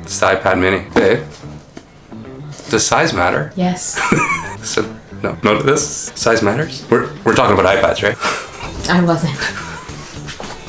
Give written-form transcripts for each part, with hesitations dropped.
It's the iPad mini. Babe, does size matter? Yes. So, no to this? Size matters? We're talking about iPads, right? I wasn't.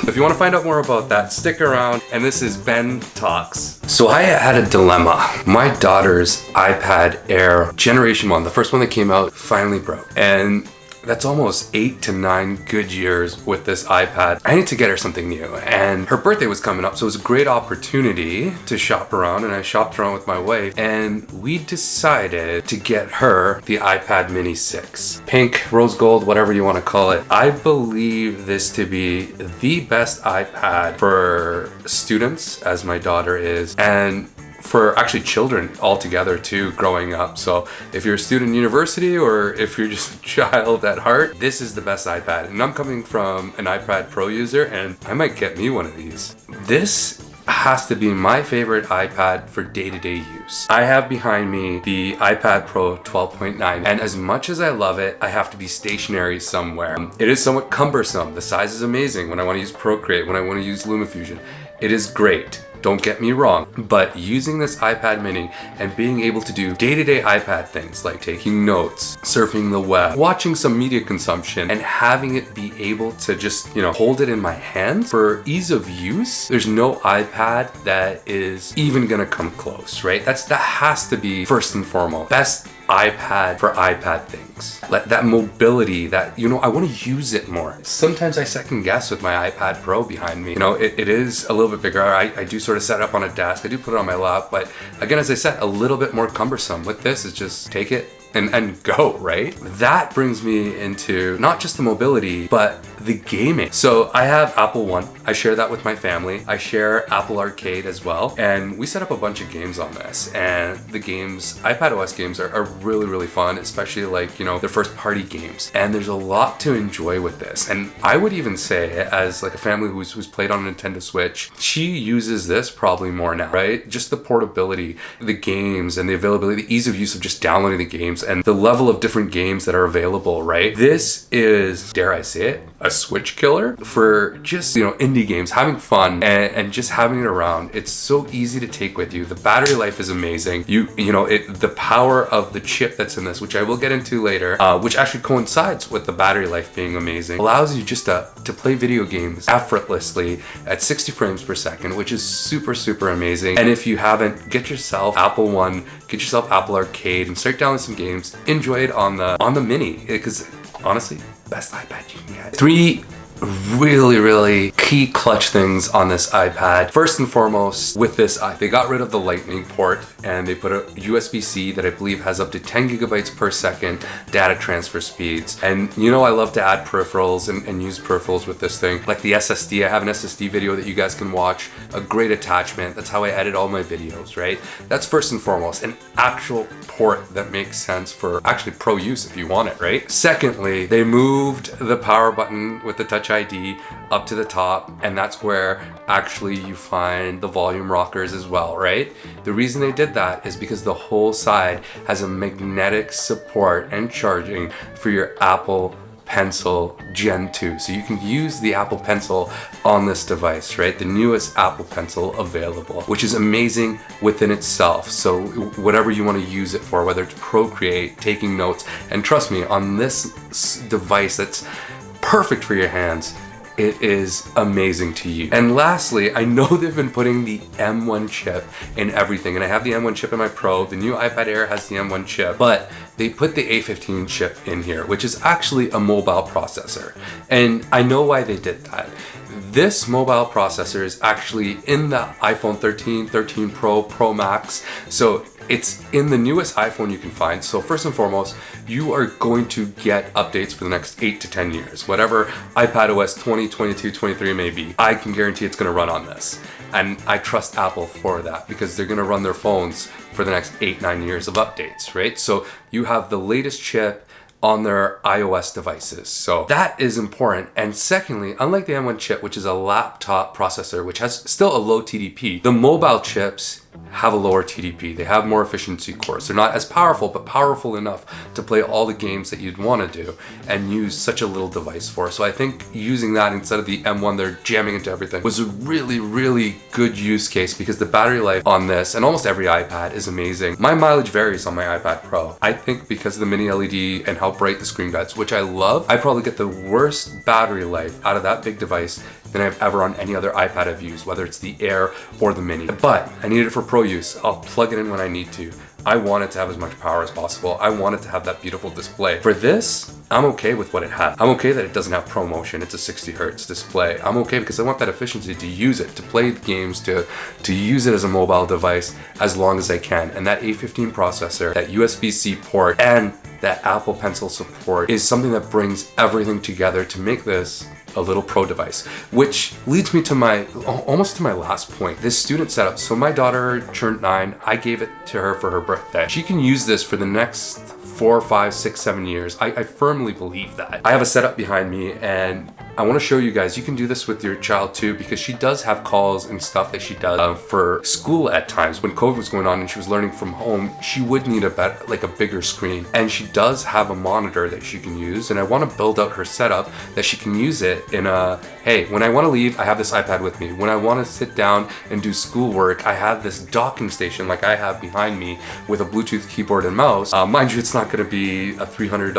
If you want to find out more about that, stick around. And this is Ben Talks. So I had a dilemma. My daughter's iPad Air Generation 1, the first one that came out, finally broke. And that's almost 8 to 9 good years with this iPad. I need to get her something new. And her birthday was coming up, so it was a great opportunity to shop around. And I shopped around with my wife, and we decided to get her the iPad Mini 6. Pink, rose gold, whatever you want to call it. I believe this to be the best iPad for students, as my daughter is, and for actually children altogether too, growing up. So if you're a student in university or if you're just a child at heart, this is the best iPad. And I'm coming from an iPad Pro user, and I might get me one of these. This has to be my favorite iPad for day-to-day use. I have behind me the iPad Pro 12.9, and as much as I love it, I have to be stationary somewhere. It is somewhat cumbersome. The size is amazing when I want to use Procreate, when I want to use LumaFusion. It is great. Don't get me wrong, but using this iPad mini and being able to do day-to-day iPad things like taking notes, surfing the web, watching some media consumption, and having it be able to just, hold it in my hand for ease of use, there's no iPad that is even gonna come close, right? That has to be first and foremost. Best iPad for iPad things. Like that mobility that, I want to use it more. Sometimes I second guess with my iPad Pro behind me. It is a little bit bigger. I do sort of set it up on a desk. I do put it on my lap, but again, as I said, a little bit more cumbersome. With this, it's just take it and go, right? That brings me into not just the mobility, but the gaming. So I have Apple One. I share that with my family. I share Apple Arcade as well. And we set up a bunch of games on this. And the games, iPad OS games are really, really fun, especially like, their first party games. And there's a lot to enjoy with this. And I would even say, as like a family who's played on a Nintendo Switch, she uses this probably more now, right? Just the portability, the games and the availability, the ease of use of just downloading the games and the level of different games that are available, right? This is, dare I say it, a Switch killer for just, indie games, having fun and just having it around. It's so easy to take with you. The battery life is amazing. The power of the chip that's in this, which I will get into later, which actually coincides with the battery life being amazing, allows you just to play video games effortlessly at 60 frames per second, which is super, super amazing. And if you haven't, get yourself Apple One, get yourself Apple Arcade and start downloading some games. Enjoy it on the mini, because honestly, best iPad you can get. 3 really, really key clutch things on this iPad. First and foremost, with this, they got rid of the Lightning port and they put a USB-C that I believe has up to 10 gigabytes per second data transfer speeds. And I love to add peripherals and use peripherals with this thing. Like the SSD, I have an SSD video that you guys can watch. A great attachment. That's how I edit all my videos, right? That's first and foremost. An actual port that makes sense for actually pro use if you want it, right? Secondly, they moved the power button with the Touch ID up to the top, and that's where actually you find the volume rockers as well, right? The reason they did that is because the whole side has a magnetic support and charging for your Apple Pencil Gen 2. So you can use the Apple Pencil on this device, right? The newest Apple Pencil available, which is amazing within itself. So whatever you want to use it for, whether it's Procreate, taking notes, and trust me, on this device that's perfect for your hands, it is amazing to use. And lastly, I know they've been putting the M1 chip in everything, and I have the M1 chip in my Pro. The new iPad Air has the M1 chip, but they put the A15 chip in here, which is actually a mobile processor. And I know why they did that. This mobile processor is actually in the iPhone 13, 13 Pro, Pro Max. So it's in the newest iPhone you can find. So first and foremost, you are going to get updates for the next 8 to 10 years. Whatever iPadOS 20, 22, 23 may be, I can guarantee it's gonna run on this. And I trust Apple for that because they're gonna run their phones for the next 8, 9 years of updates, right? So you have the latest chip on their iOS devices. So that is important. And secondly, unlike the M1 chip, which is a laptop processor, which has still a low TDP, the mobile chips have a lower TDP. They have more efficiency cores. They're not as powerful, but powerful enough to play all the games that you'd want to do and use such a little device for. So I think using that instead of the M1 they're jamming into everything was a really, really good use case, because the battery life on this and almost every iPad is amazing. My mileage varies on my iPad Pro. I think because of the mini LED and how bright the screen gets, which I love, I probably get the worst battery life out of that big device than I've ever on any other iPad I've used, whether it's the Air or the Mini. But I need it for pro use. I'll plug it in when I need to. I want it to have as much power as possible. I want it to have that beautiful display. For this, I'm okay with what it has. I'm okay that it doesn't have ProMotion. It's a 60 hertz display. I'm okay because I want that efficiency to use it, to play the games, to use it as a mobile device as long as I can. And that A15 processor, that USB-C port, and that Apple Pencil support is something that brings everything together to make this a little pro device, which leads me to almost to my last point, this student setup. So my daughter turned 9. I gave it to her for her birthday. She can use this for the next 4, 5, 6, 7 years. I firmly believe that. I have a setup behind me, and I want to show you guys, you can do this with your child too, because she does have calls and stuff that she does for school at times. When COVID was going on and she was learning from home, she would need a bigger screen. And she does have a monitor that she can use, and I want to build out her setup that she can use it in a, hey, when I want to leave, I have this iPad with me. When I want to sit down and do schoolwork, I have this docking station like I have behind me with a Bluetooth keyboard and mouse. Mind you, it's not going to be a $300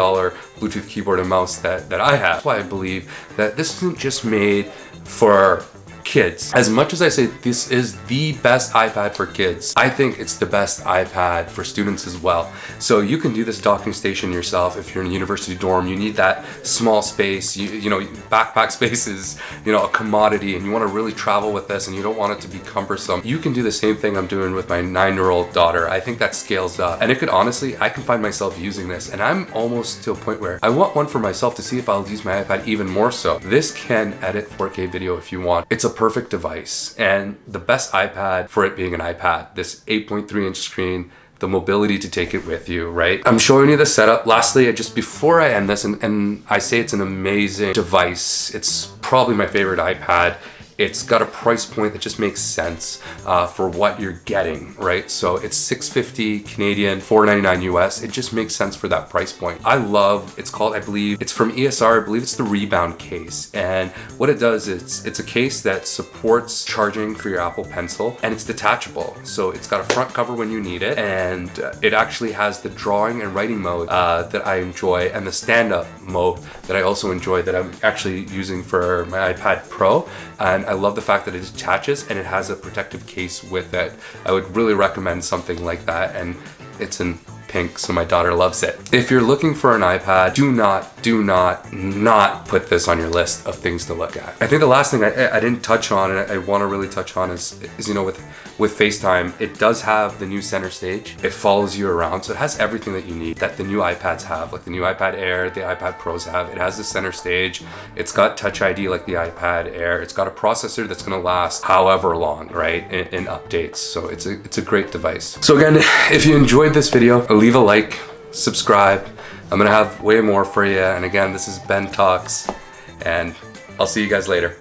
Bluetooth keyboard and mouse that I have. That's why I believe that this isn't just made for kids. As much as I say this is the best iPad for kids, I think it's the best iPad for students as well. So you can do this docking station yourself. If you're in a university dorm, you need that small space. You know, backpack space is, you know, a commodity, and you want to really travel with this and you don't want it to be cumbersome. You can do the same thing I'm doing with my 9-year-old daughter. I think that scales up, and it could honestly, I can find myself using this, and I'm almost to a point where I want one for myself to see if I'll use my iPad even more so. This can edit 4K video if you want. It's a perfect device, and the best iPad for it being an iPad. This 8.3-inch screen, the mobility to take it with you, right? I'm showing you the setup. Lastly, just before I end this, and I say it's an amazing device, it's probably my favorite iPad. It's got a price point that just makes sense for what you're getting, right? So it's $650 Canadian, $499 US. It just makes sense for that price point. I love, it's called, I believe, it's from ESR, I believe it's the Rebound case. And what it does is, it's a case that supports charging for your Apple Pencil, and it's detachable. So it's got a front cover when you need it, and it actually has the drawing and writing mode that I enjoy, and the stand-up mode that I also enjoy, that I'm actually using for my iPad Pro. And I love the fact that it detaches and it has a protective case with it. I would really recommend something like that, and it's in pink, so my daughter loves it. If you're looking for an iPad, do not put this on your list of things to look at. I think the last thing I didn't touch on, and I want to really touch on, is you know, with FaceTime, it does have the new center stage. It follows you around, so it has everything that you need that the new iPads have, like the new iPad Air, the iPad Pros have. It has the center stage. It's got Touch ID like the iPad Air. It's got a processor that's going to last however long, right, in updates. So it's a great device. So again, if you enjoyed this video, leave a like, subscribe. I'm gonna have way more for you. And again, this is Ben Talks, and I'll see you guys later.